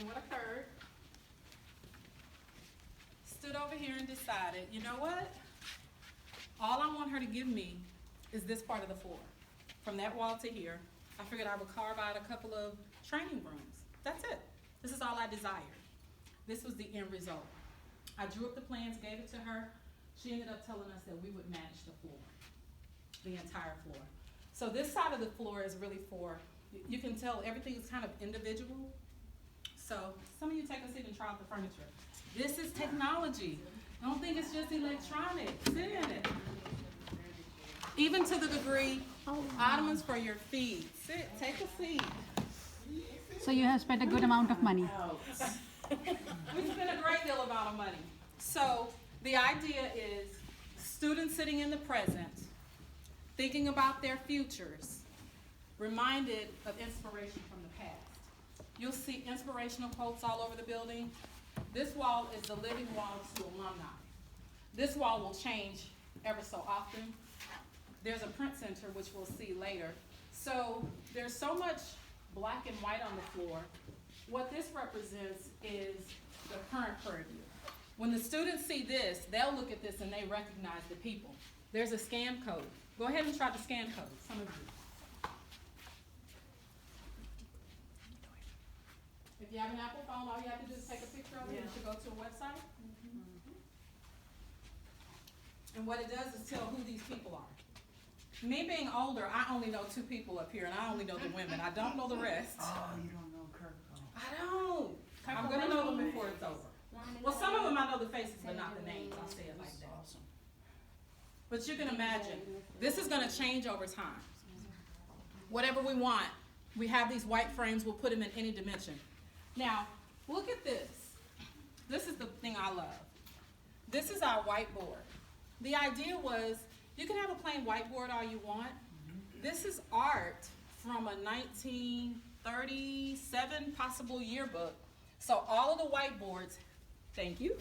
And what occurred, stood over here and decided, you know what? All I want her to give me is this part of the floor. From that wall to here, I figured I would carve out a couple of training rooms. That's it. This is all I desired. This was the end result. I drew up the plans, gave it to her. She ended up telling us that we would match the floor, the entire floor. So this side of the floor is really for, you can tell everything is kind of individual. So some of you take a seat and try out the furniture. This is technology. Don't think it's just electronic. Sit in it. Even to the degree, ottomans for your feet. Sit, take a seat. So you have spent a good amount of money. We spent a great deal amount of money. So the idea is students sitting in the present, thinking about their futures, reminded of inspiration from the past. You'll see inspirational quotes all over the building. This wall is the living wall to alumni. This wall will change ever so often. There's a print center, which we'll see later. So there's so much black and white on the floor. What this represents is the current purview. When the students see this, they'll look at this and they recognize the people. There's a scan code. Go ahead and try the scan code, some of you. If you have an Apple phone, all you have to do is take a picture of it and it should go to a website. And what it does is tell who these people are. Me being older, I only know 2 people up here, and I only know the women. I don't know the rest. Oh, you don't know Kirk. I don't. I'm going to know them before it's over. Well, some of them I know the faces, but not the names. I'll say it like that. Awesome. But you can imagine, this is going to change over time. Whatever we want, we have these white frames. We'll put them in any dimension. Now, look at this. This is the thing I love. This is our whiteboard. The idea was, you can have a plain whiteboard all you want. This is art from a 1937 possible yearbook. So all of the whiteboards, thank you,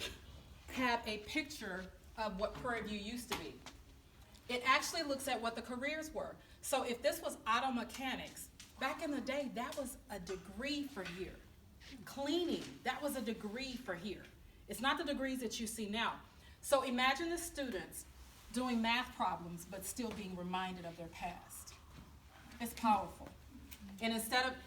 have a picture of what Prairie View used to be. It actually looks at what the careers were. So if this was auto mechanics, back in the day, that was a degree for here. Cleaning, that was a degree for here. It's not the degrees that you see now. So imagine the students doing math problems, but still being reminded of their past. It's powerful. And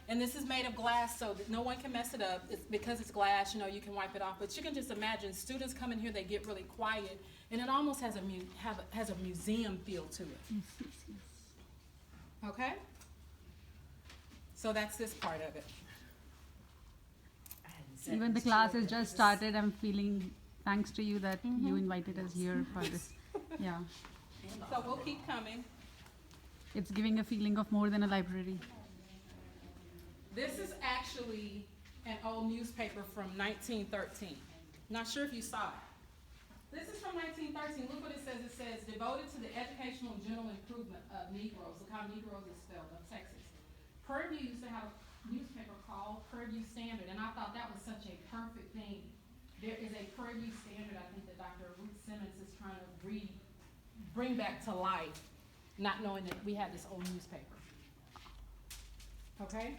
and this is made of glass so that no one can mess it up. It's because it's glass, you can wipe it off. But you can just imagine students come in here, they get really quiet, and it almost has a museum feel to it. Okay? So that's this part of it. Even the class has just started. I'm feeling thanks to you that you invited us here for this. Yeah. So we'll keep coming. It's giving a feeling of more than a library. This is actually an old newspaper from 1913. Not sure if you saw it. This is from 1913. Look what it says. It says, devoted to the educational and general improvement of Negroes. Look how Negroes is spelled, of Texas. Prairie View used to have a newspaper called Prairie View Standard, and I thought that was such a perfect thing. There is a Prairie View Standard, I think that Dr. Ruth Simmons is trying to bring back to life, not knowing that we had this old newspaper. Okay?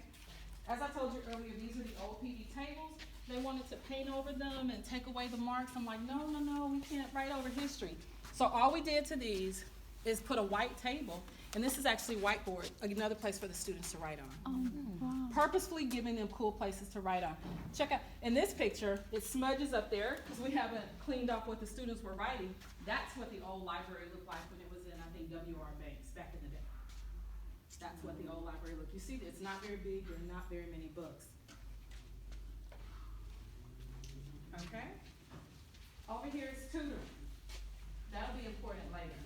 As I told you earlier, these are the old PD tables. They wanted to paint over them and take away the marks. I'm like, no, we can't write over history. So all we did to these is put a white table, and this is actually whiteboard, another place for the students to write on. Oh, wow. Purposefully giving them cool places to write on. Check out, in this picture, it smudges up there because we haven't cleaned off what the students were writing. That's what the old library looked like when it was in, I think, W.R. Banks back in the day. That's what the old library looked. You see, it's not very big, there are not very many books. Okay? Over here is tutoring. That'll be important later.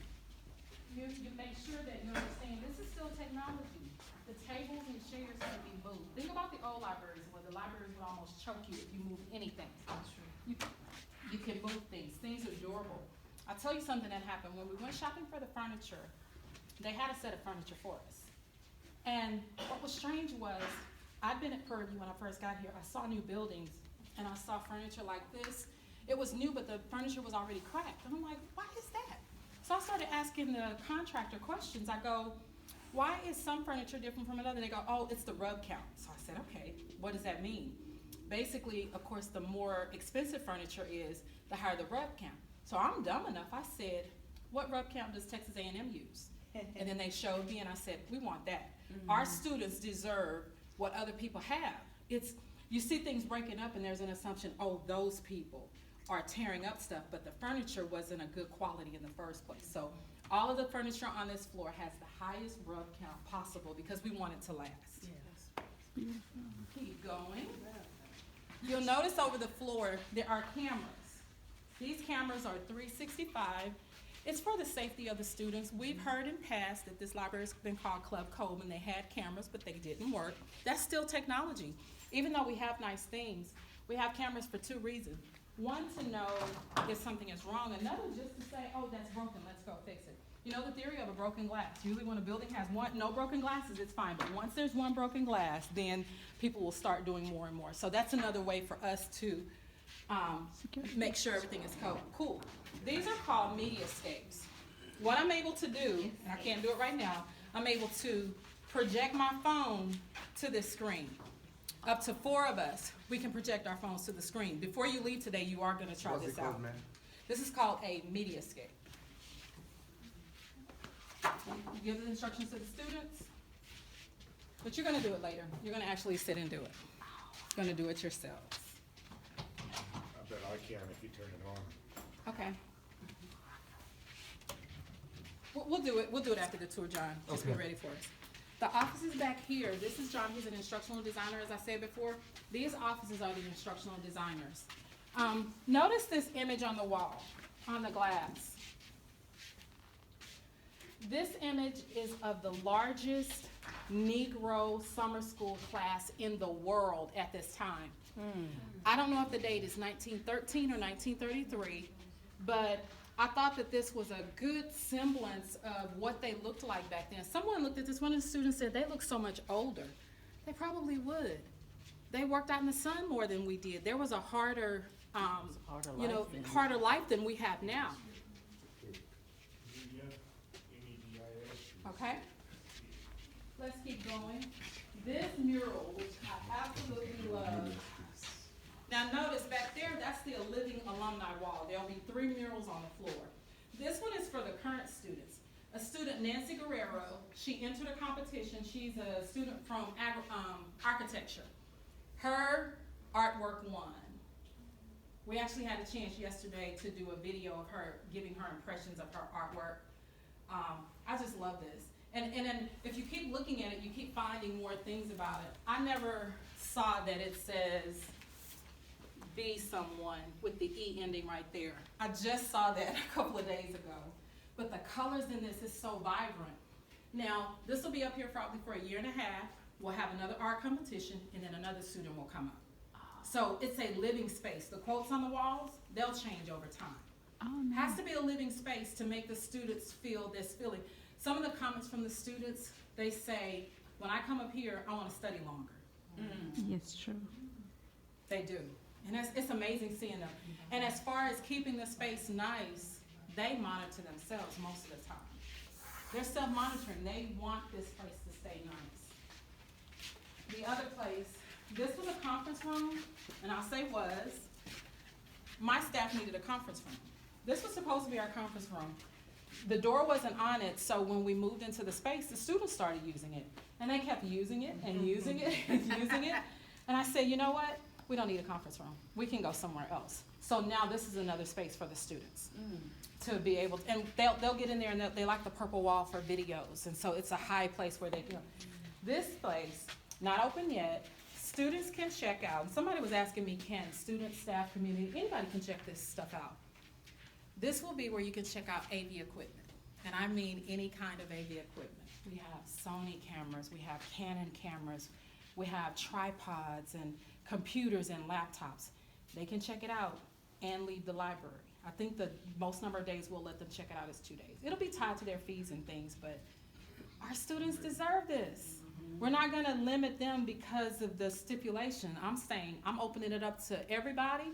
You make sure that you understand this is still technology. The tables and chairs can be moved. Think about the old libraries where the libraries would almost choke you if you moved anything. That's true. You can move things. Things are durable. I'll tell you something that happened. When we went shopping for the furniture, they had a set of furniture for us. And what was strange was, I'd been at Prairie View when I first got here. I saw new buildings, and I saw furniture like this. It was new, but the furniture was already cracked. And I'm like, why is that? So I started asking the contractor questions. I go, why is some furniture different from another? They go, oh, it's the rub count. So I said, okay, what does that mean? basically, of course, the more expensive furniture is, the higher the rub count. So I'm dumb enough, I said, what rub count does Texas A&M use? And then they showed me and I said, we want that. Our students deserve what other people have. You see things breaking up and there's an assumption, oh, those people are tearing up stuff, but the furniture wasn't a good quality in the first place. So all of the furniture on this floor has the highest rub count possible because we want it to last. Yes. Keep going. You'll notice over the floor there are cameras. These cameras are 365. It's for the safety of the students. We've heard in past that this library has been called Club Cove and they had cameras, but they didn't work. That's still technology. Even though we have nice things, we have cameras for two reasons. One, to know if something is wrong. Another, just to say, oh, that's broken, let's go fix it. You know the theory of a broken glass. Usually when a building has no broken glasses, it's fine. But once there's one broken glass, then people will start doing more and more. So that's another way for us to make sure everything is cool. These are called mediascapes. What I'm able to do, and I can't do it right now, I'm able to project my phone to this screen. Up to 4 of us, we can project our phones to the screen. Before you leave today, you are going to try this out. This is called a mediascape. You give the instructions to the students, but you're going to do it later. You're going to actually sit and do it. You're going to do it yourselves. I bet I can if you turn it on. Okay. We'll do it. We'll do it after the tour, John. Just be ready for us. The offices back here, this is John. He's an instructional designer, as I said before. These offices are the instructional designers. Notice this image on the wall, on the glass. This image is of the largest Negro summer school class in the world at this time. I don't know if the date is 1913 or 1933, but I thought that this was a good semblance of what they looked like back then. Someone looked at this, one of the students said, they look so much older. They probably would. They worked out in the sun more than we did. There was a harder life than we have now. Okay? Let's keep going. This mural, which I absolutely love. Now notice back there, that's the Living Alumni Wall. There'll be 3 murals on the floor. This one is for the current students. A student, Nancy Guerrero, she entered a competition. She's a student from architecture. Her artwork won. We actually had a chance yesterday to do a video of her giving her impressions of her artwork. I just love this. And then if you keep looking at it, you keep finding more things about it. I never saw that it says be someone with the E ending right there. I just saw that a couple of days ago. But the colors in this is so vibrant. Now, this will be up here probably for a year and a half. We'll have another art competition, and then another student will come up. So it's a living space. The quotes on the walls, they'll change over time. Oh, no. Has to be a living space to make the students feel this feeling. Some of the comments from the students, they say, when I come up here, I want to study longer. Yes, true. They do. And it's amazing seeing them. And as far as keeping the space nice, they monitor themselves most of the time. They're self-monitoring. They want this place to stay nice. The other place, this was a conference room, and I'll say was, my staff needed a conference room. This was supposed to be our conference room. The door wasn't on it, so when we moved into the space, the students started using it. And they kept using it and using it and using it. And I said, you know what? We don't need a conference room. We can go somewhere else. So now this is another space for the students to be able to, and they'll get in there and they like the purple wall for videos. And so it's a high place where they go. This place, not open yet, students can check out. And somebody was asking me, can students, staff, community, anybody can check this stuff out. This will be where you can check out AV equipment. And I mean any kind of AV equipment. We have Sony cameras, we have Canon cameras, we have tripods and computers and laptops. They can check it out and leave the library. I think the most number of days we'll let them check it out is 2 days. It'll be tied to their fees and things, but our students deserve this. We're not gonna limit them because of the stipulation. I'm saying, I'm opening it up to everybody.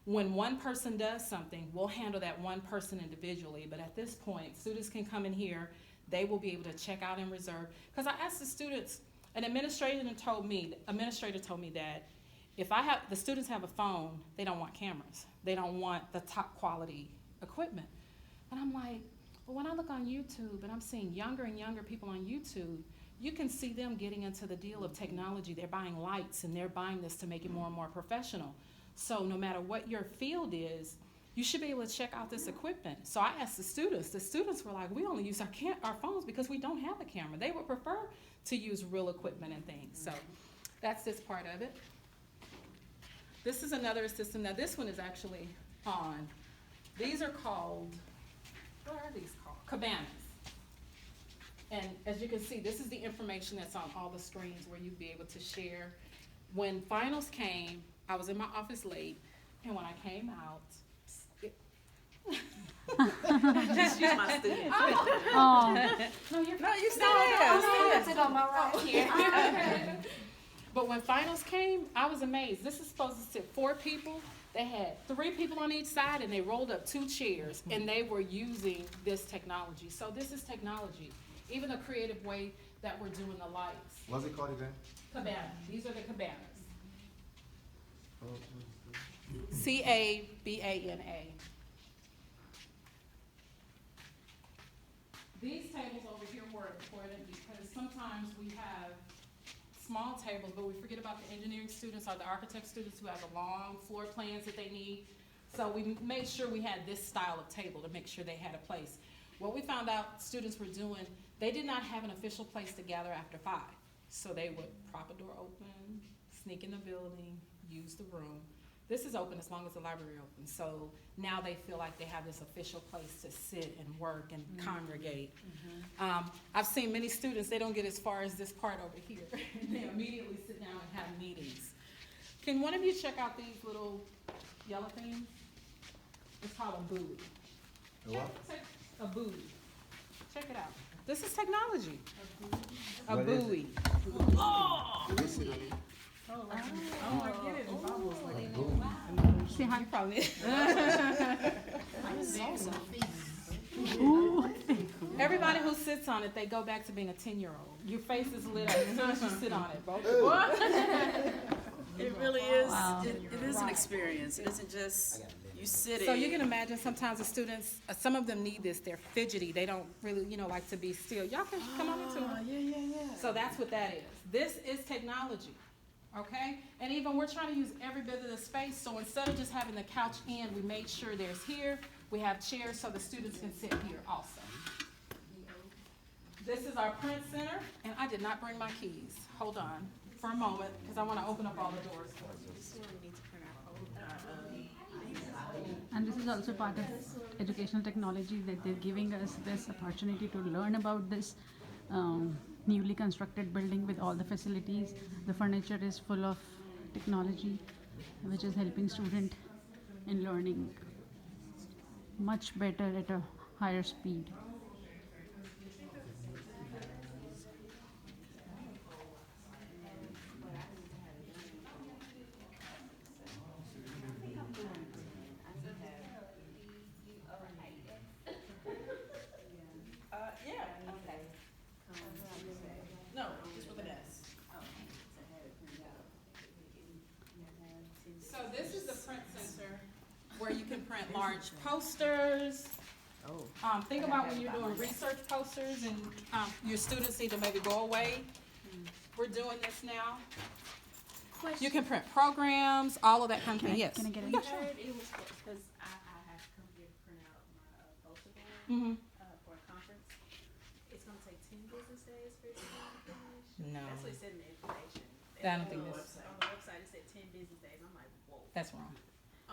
When one person does something, we'll handle that one person individually, but at this point, students can come in here, they will be able to check out and reserve. Because I asked the students, an administrator told me that if the students have a phone, they don't want cameras. They don't want the top quality equipment. And I'm like, well, when I look on YouTube and I'm seeing younger and younger people on YouTube, you can see them getting into the deal of technology. They're buying lights and they're buying this to make it more and more professional. So no matter what your field is, you should be able to check out this equipment. So I asked the students were like, we only use our phones because we don't have a camera. They would prefer to use real equipment and things. So that's this part of it. This is another system. Now this one is actually on. These are called, what are these called? Cabanas. And as you can see, this is the information that's on all the screens where you'd be able to share. When finals came, I was in my office late, and when I came out, Just use my student. Oh, no, you're No, you still there. Sit on my right here. But when finals came, I was amazed. This is supposed to sit 4 people. They had 3 people on each side, and they rolled up 2 chairs, and they were using this technology. So this is technology. Even a creative way that we're doing the lights. What's it called again? Cabana. These are the cabanas. CABANA. These tables over here were important because sometimes we have small tables, but we forget about the engineering students or the architect students who have the long floor plans that they need. So we made sure we had this style of table to make sure they had a place. What we found out students were doing, they did not have an official place to gather after 5. So they would prop a door open, sneak in the building, use the room. This is open as long as the library opens. So now they feel like they have this official place to sit and work and congregate. I've seen many students, they don't get as far as this part over here. They immediately sit down and have meetings. Can one of you check out these little yellow things? It's called a buoy. Check a buoy. Check it out. This is technology. A What is buoy. Do they sit on it? Oh, I get it. It bubbles like say hi. You probably. Ooh. Everybody who sits on it, they go back to being a 10-year-old. Your face is lit up as soon as you sit on it. Both. It really is. Wow. It is an experience. It isn't just you sitting. So you can imagine sometimes the students, some of them need this. They're fidgety. They don't really, like to be still. Y'all can come on into it. Yeah. So that's what that is. This is technology, okay? And even we're trying to use every bit of the space. So instead of just having the couch in, we made sure there's here. We have chairs so the students can sit here also. This is our print center, and I did not bring my keys. Hold on for a moment, because I want to open up all the doors for you. And this is also part of educational technology that they're giving us this opportunity to learn about this newly constructed building with all the facilities. The furniture is full of technology, which is helping student in learning much better at a higher speed. No, just with an S. So this is the print center where you can print large posters. Think about when you're doing research posters and your students need to maybe go away. We're doing this now. You can print programs, all of that kind of thing. Yes. Can I get it? Yeah, sure. It was because I have come here to print out my poster board Mhm. for a conference. It's gonna take 10 business days for it to be finished. No, That's what it said in the information. I don't think this. On the website, it said 10 business days. I'm like, whoa. That's wrong.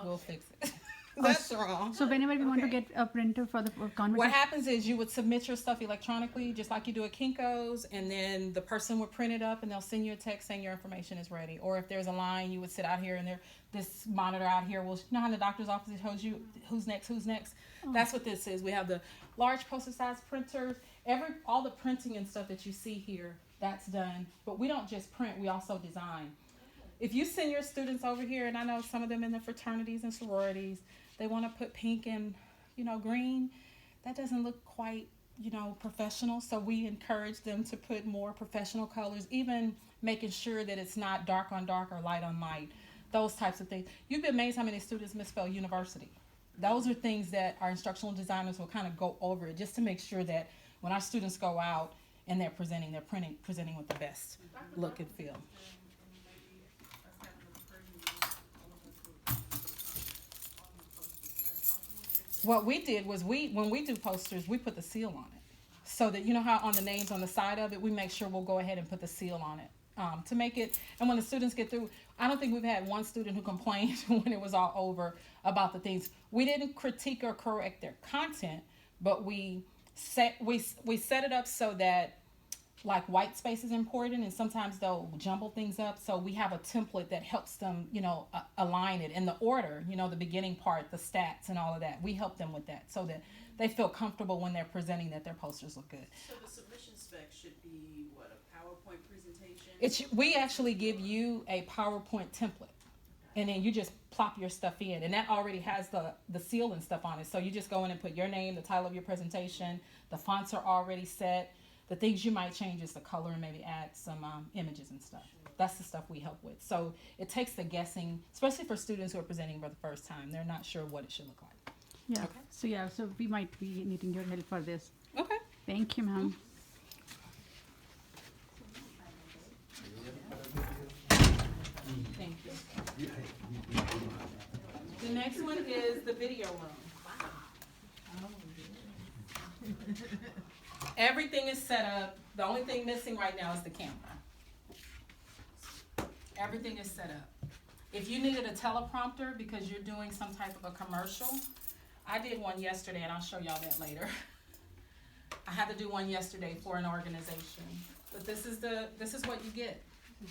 We'll Okay. fix it. That's wrong. So whenever we want to Okay. get a printer for the What conversation, happens is you would submit your stuff electronically, just like you do at Kinko's, and then the person would print it up and they'll send you a text saying your information is ready. Or if there's a line, you would sit out here and this monitor out here will, you know how in the doctor's office it shows you who's next. That's what this is. We have the large poster size printers. All the printing and stuff that you see here, that's done. But we don't just print, we also design. If you send your students over here, and I know some of them in the fraternities and sororities, they want to put pink and, green. That doesn't look quite professional. So we encourage them to put more professional colors, even making sure that it's not dark on dark or light on light, those types of things. You'd be amazed how many students misspell university. Those are things that our instructional designers will kind of go over it just to make sure that when our students go out and they're presenting with the best look and feel. What we did was when we do posters, we put the seal on it. So that you know how on the names on the side of it, we make sure we'll go ahead and put the seal on it to make it. And when the students get through, I don't think we've had one student who complained when it was all over about the things. We didn't critique or correct their content, but we set it up so that like white space is important, and sometimes they'll jumble things up. So we have a template that helps them, align it in the order, the beginning part, the stats and all of that. We help them with that so that they feel comfortable when they're presenting that their posters look good. So the submission spec should be what, a PowerPoint presentation? We actually give you a PowerPoint template, and then you just plop your stuff in, and that already has the seal and stuff on it. So you just go in and put your name, the title of your presentation, the fonts are already set. The things you might change is the color and maybe add some images and stuff. That's the stuff we help with. So it takes the guessing, especially for students who are presenting for the first time. They're not sure what it should look like. Yeah. Okay. So we might be needing your help for this. Okay. Thank you, ma'am. Thank you. The next one is the video room. Everything is set up. The only thing missing right now is the camera. Everything is set up. If you needed a teleprompter because you're doing some type of a commercial, I did one yesterday, and I'll show y'all that later. I had to do one yesterday for an organization, but this is what you get.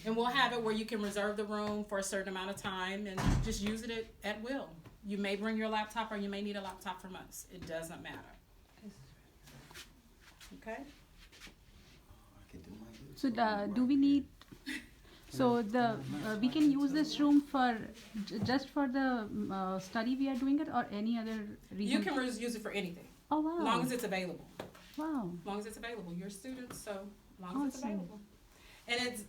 And we'll have it where you can reserve the room for a certain amount of time and just use it at will. You may bring your laptop, or you may need a laptop from us. It doesn't matter. Okay? So do we need? So we can use this room for just for the study we are doing it, or any other reason? You can use it for anything. Oh wow! As long as it's available. Wow. As long as it's available. You're students, so as long as it's Awesome. available.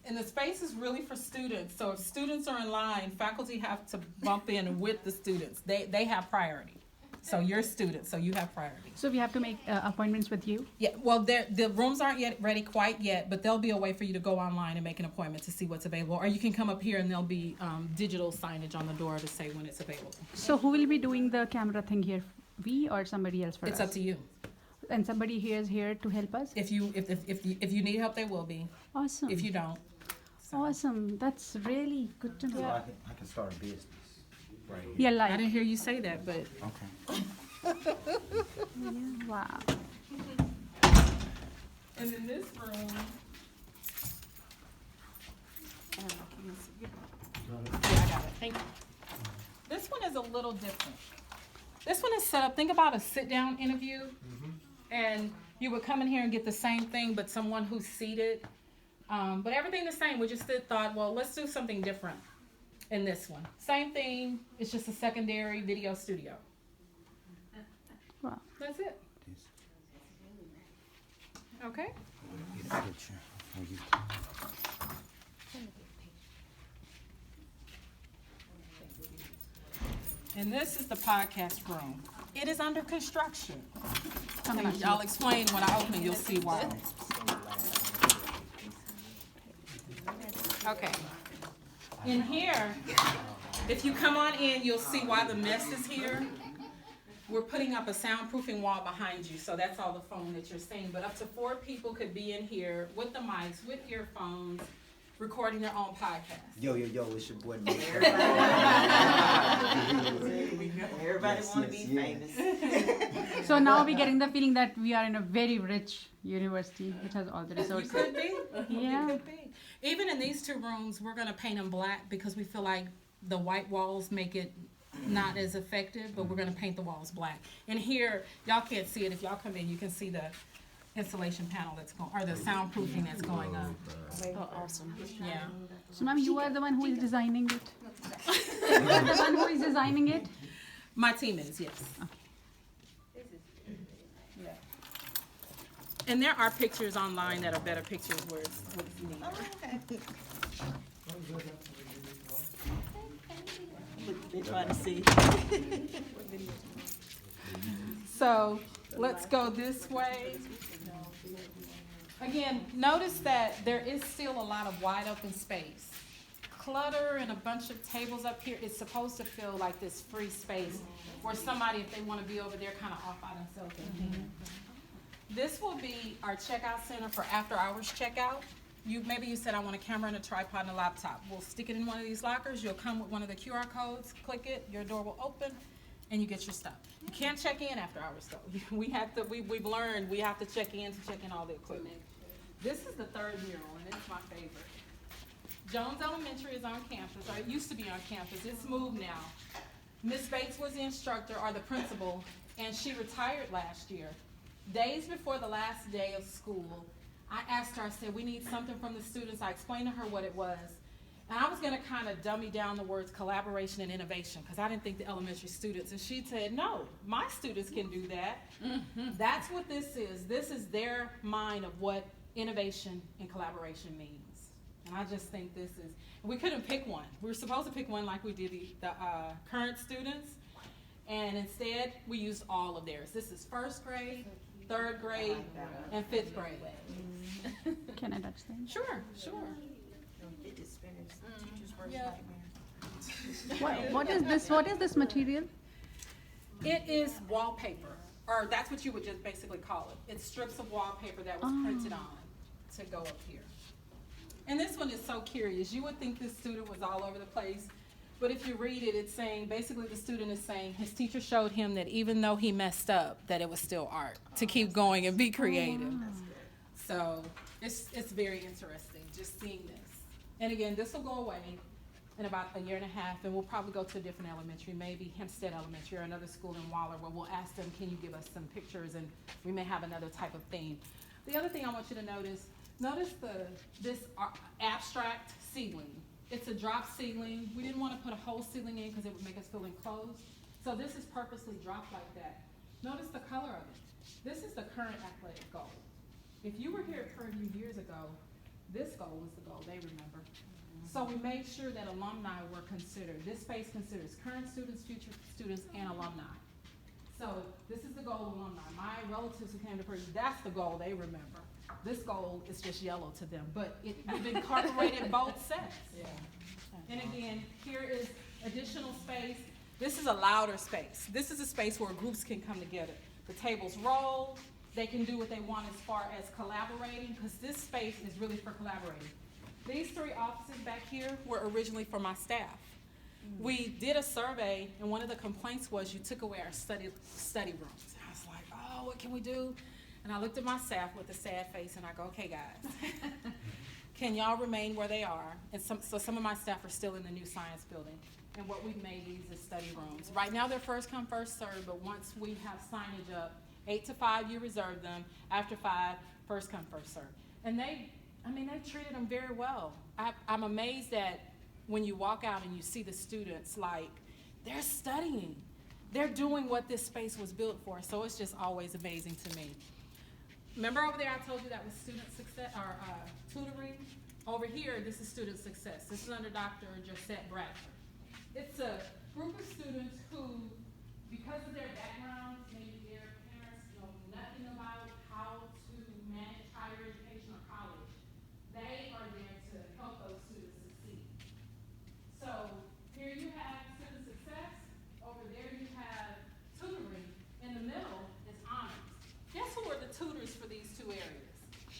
And the space is really for students. So if students are in line, faculty have to bump in with the students. They have priority. So you're students, so you have priority. So we have to make appointments with you? Yeah, well, the rooms aren't yet ready quite yet, but there'll be a way for you to go online and make an appointment to see what's available. Or you can come up here and there'll be digital signage on the door to say when it's available. So who will be doing the camera thing here? We or somebody else for us? It's up to you. And somebody here is here to help us? If you need help, they will be. Awesome. If you don't. So. Awesome. That's really good to know. So I can start a business. Right. Yeah, I like. didn't hear you say that, but Okay. Yeah, wow. and in this room. Yeah, I got it. Thank you. This one is a little different. This one is set up. Think about a sit-down interview, and you would come in here and get the same thing, but someone who's seated. But everything the same. We just thought, well, let's do something different in this one. Same thing. It's just a secondary video studio. Wow. That's it. Okay. Get a picture for you. And this is the podcast room. It is under construction. Amazing. I'll explain when I open it, you'll see why. Okay. In here, if you come on in, you'll see why the mess is here. We're putting up a soundproofing wall behind you, so that's all the phone that you're seeing. But up to 4 people could be in here with the mics, with earphones, recording their own podcast. Yo, it's your boy. Everybody want to be famous. So now we're getting the feeling that we are in a very rich university, which has all the You resources. could be. Yeah. You could be. Even in these 2 rooms, we're going to paint them black because we feel like the white walls make it not as effective, but we're going to paint the walls black. And here, y'all can't see it. If y'all come in, you can see the insulation panel that's going, or the soundproofing that's going on. Oh, awesome. Yeah. So ma'am, you are the one who is designing it? You are the one who is designing it? My team is, yes. Yeah. And there are pictures online that are better pictures where it's needed. Okay. Look, they trying to see. So let's go this way. Again, notice that there is still a lot of wide open space. Clutter and a bunch of tables up here is supposed to feel like this free space where somebody, if they want to be over there, kind of off by themselves. This will be our checkout center for after hours checkout. Maybe you said, I want a camera and a tripod and a laptop. We'll stick it in one of these lockers. You'll come with one of the QR codes, click it, your door will open, and you get your stuff. You can't check in after hours though. We've learned we have to check in all the equipment. This is the third mural, and it's my favorite. Jones Elementary is on campus, or it used to be on campus. It's moved now. Miss Bates was the instructor, or the principal, and she retired last year. Days before the last day of school, I asked her, I said, we need something from the students. I explained to her what it was. And I was gonna kind of dummy down the words collaboration and innovation, because I didn't think the elementary students, and she said, no, my students can do that. That's what this is. This is their mind of what innovation and collaboration means. And I just think this is, we couldn't pick one. We were supposed to pick one like we did the current students, and instead we used all of theirs. This is first grade, third grade, and fifth grade. Can I touch them? Sure. Yeah. What is this? What is this material? It is wallpaper, or that's what you would just basically call it. It's strips of wallpaper that was printed on to go up here. And this one is so curious. You would think this student was all over the place, but if you read it, it's saying, basically the student is saying his teacher showed him that even though he messed up, that it was still art, to keep going and be creative. So it's very interesting just seeing this. And again, this will go away in about a year and a half, and we'll probably go to a different elementary, maybe Hempstead Elementary or another school in Waller, where we'll ask them, can you give us some pictures, and we may have another type of theme. The other thing I want you to notice this abstract ceiling. It's a drop ceiling. We didn't want to put a whole ceiling in because it would make us feel enclosed. So this is purposely dropped like that. Notice the color of it. This is the current athletic goal. If you were here at Purview years ago, this goal was the goal they remember. So we made sure that alumni were considered. This space considers current students, future students, and alumni. So this is the goal of alumni. My relatives who came to Purview, that's the goal they remember. This goal is just yellow to them, but we've incorporated both sets. Yeah. And again, here is additional space. This is a louder space. This is a space where groups can come together. The tables roll. They can do what they want as far as collaborating, because this space is really for collaborating. These three offices back here were originally for my staff. We did a survey, and one of the complaints was you took away our study rooms. I was like, oh, what can we do? And I looked at my staff with a sad face, and I go, okay, guys, can y'all remain where they are? And so some of my staff are still in the new science building. And what we've made these is study rooms. Right now, they're first come, first served, but once we have signage up, 8 to 5, you reserve them. After 5, first come, first served. And they treated them very well. I'm amazed that when you walk out and you see the students, like, they're studying. They're doing what this space was built for. So it's just always amazing to me. Remember over there I told you that was student success, or tutoring? Over here, this is student success. This is under Dr. Josette Bradford. It's a group of students who, because of their backgrounds, maybe their parents know nothing about how to manage higher education or college, they are there to help those students succeed. So here you have student success. Over there you have tutoring. In the middle is honors. Guess who are the tutors for these two areas?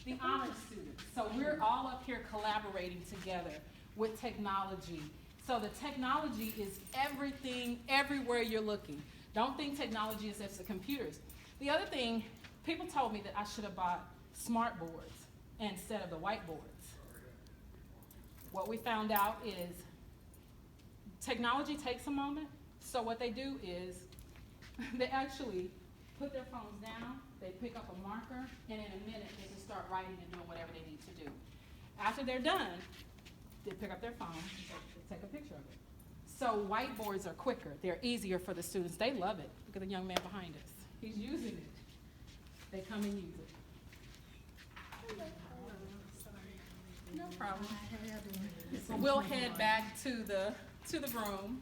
The honors students. So we're all up here collaborating together with technology. So the technology is everything, everywhere you're looking. Don't think technology is just the computers. The other thing, people told me that I should have bought smart boards instead of the whiteboards. What we found out is technology takes a moment. So what they do is they actually put their phones down, they pick up a marker, and in a minute they can start writing and doing whatever they need to do. After they're done, they pick up their phone, they take a picture of it. So whiteboards are quicker, they're easier for the students. They love it. Look at the young man behind us. He's using it. They come and use it. No problem. Well, we'll head back to the room.